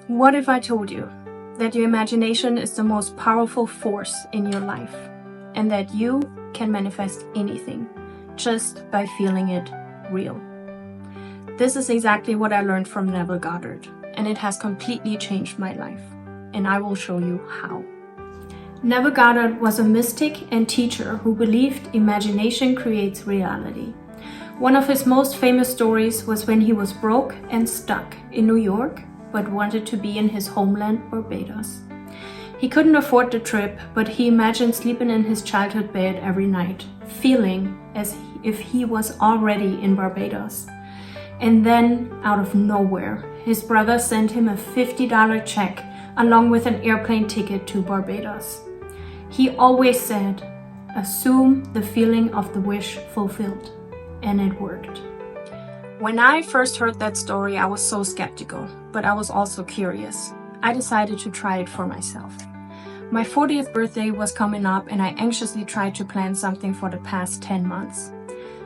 What if I told you that your imagination is the most powerful force in your life and that you can manifest anything just by feeling it real? This is exactly what I learned from Neville Goddard, and it has completely changed my life, and I will show you how. Neville Goddard was a mystic and teacher who believed imagination creates reality. One of his most famous stories was when he was broke and stuck in New York, but wanted to be in his homeland, Barbados. He couldn't afford the trip, but he imagined sleeping in his childhood bed every night, feeling as if he was already in Barbados. And then, out of nowhere, his brother sent him a $50 check along with an airplane ticket to Barbados. He always said, "Assume the feeling of the wish fulfilled." And it worked. When I first heard that story, I was so skeptical, but I was also curious. I decided to try it for myself. My 40th birthday was coming up, and I anxiously tried to plan something for the past 10 months.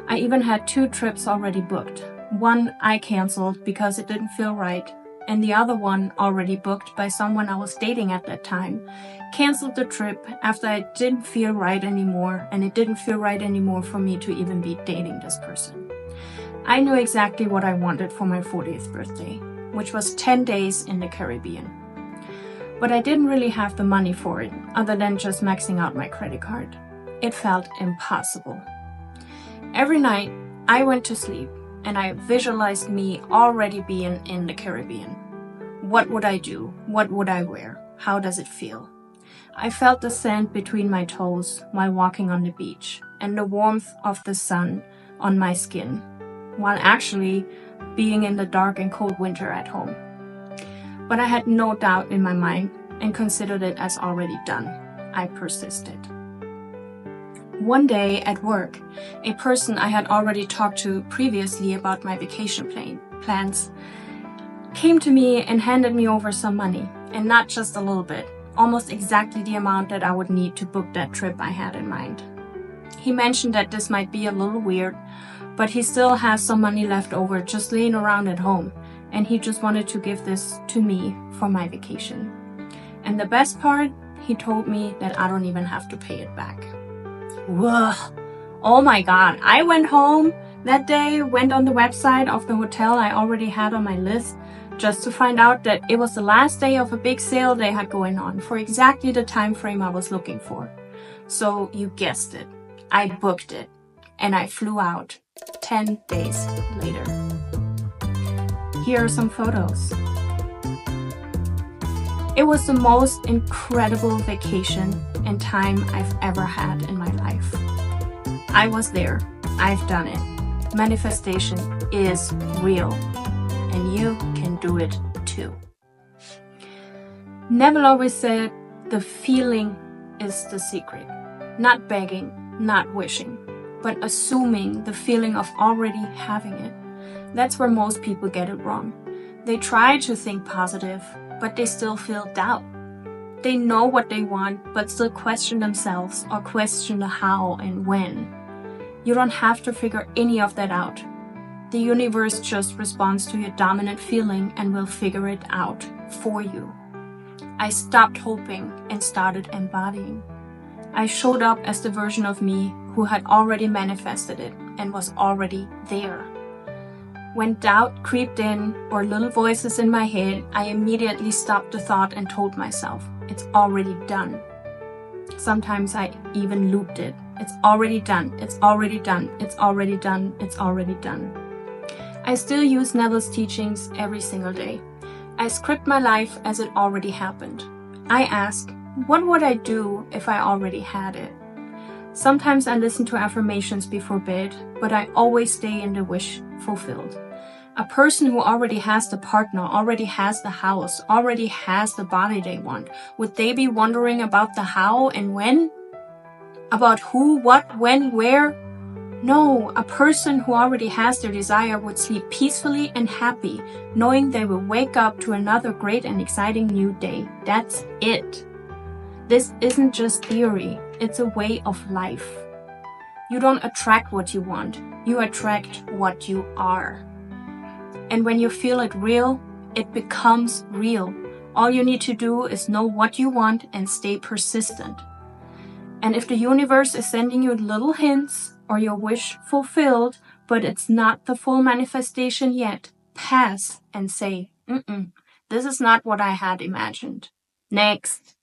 I even had 2 trips already booked. One I canceled because it didn't feel right, and the other one, already booked by someone I was dating at that time, canceled the trip after it didn't feel right anymore, and it didn't feel right anymore for me to even be dating this person. I knew exactly what I wanted for my 40th birthday, which was 10 days in the Caribbean. But I didn't really have the money for it, other than just maxing out my credit card. It felt impossible. Every night, I went to sleep, and I visualized me already being in the Caribbean. What would I do? What would I wear? How does it feel? I felt the sand between my toes while walking on the beach, and the warmth of the sun on my skin, while actually being in the dark and cold winter at home. But I had no doubt in my mind and considered it as already done. I persisted. One day at work, a person I had already talked to previously about my vacation plans came to me and handed me over some money, and not just a little bit, almost exactly the amount that I would need to book that trip I had in mind. He mentioned that this might be a little weird, but he still has some money left over just laying around at home, and he just wanted to give this to me for my vacation. And the best part, he told me that I don't even have to pay it back. Whoa. Oh my God. I went home that day, went on the website of the hotel I already had on my list, just to find out that it was the last day of a big sale they had going on for exactly the time frame I was looking for. So you guessed it. I booked it, and I flew out 10 days later. Here are some photos. It was the most incredible vacation and time I've ever had in my life. I was there. I've done it. Manifestation is real, and you can do it too. Neville always said, the feeling is the secret. Not begging, not wishing, but assuming the feeling of already having it. That's where most people get it wrong. They try to think positive, but they still feel doubt. They know what they want, but still question themselves or question the how and when. You don't have to figure any of that out. The universe just responds to your dominant feeling and will figure it out for you. I stopped hoping and started embodying. I showed up as the version of me who had already manifested it and was already there. When doubt creeped in or little voices in my head, I immediately stopped the thought and told myself, it's already done. Sometimes I even looped it. It's already done. It's already done. It's already done. It's already done. I still use Neville's teachings every single day. I script my life as it already happened. I ask, what would I do if I already had it? Sometimes I listen to affirmations before bed, but I always stay in the wish fulfilled. A person who already has the partner, already has the house, already has the body they want, would they be wondering about the how and when? About who, what, when, where? No, a person who already has their desire would sleep peacefully and happy, knowing they will wake up to another great and exciting new day. That's it. This isn't just theory, it's a way of life. You don't attract what you want, you attract what you are. And when you feel it real, it becomes real. All you need to do is know what you want and stay persistent. And if the universe is sending you little hints or your wish fulfilled, but it's not the full manifestation yet, pass and say, this is not what I had imagined. Next.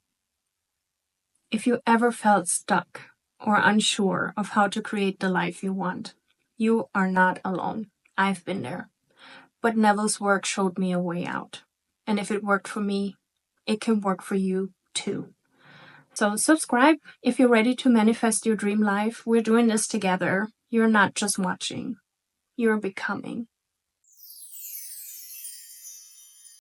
If you ever felt stuck or unsure of how to create the life you want, you are not alone. I've been there. But Neville's work showed me a way out. And if it worked for me, it can work for you too. So subscribe if you're ready to manifest your dream life. We're doing this together. You're not just watching. You're becoming.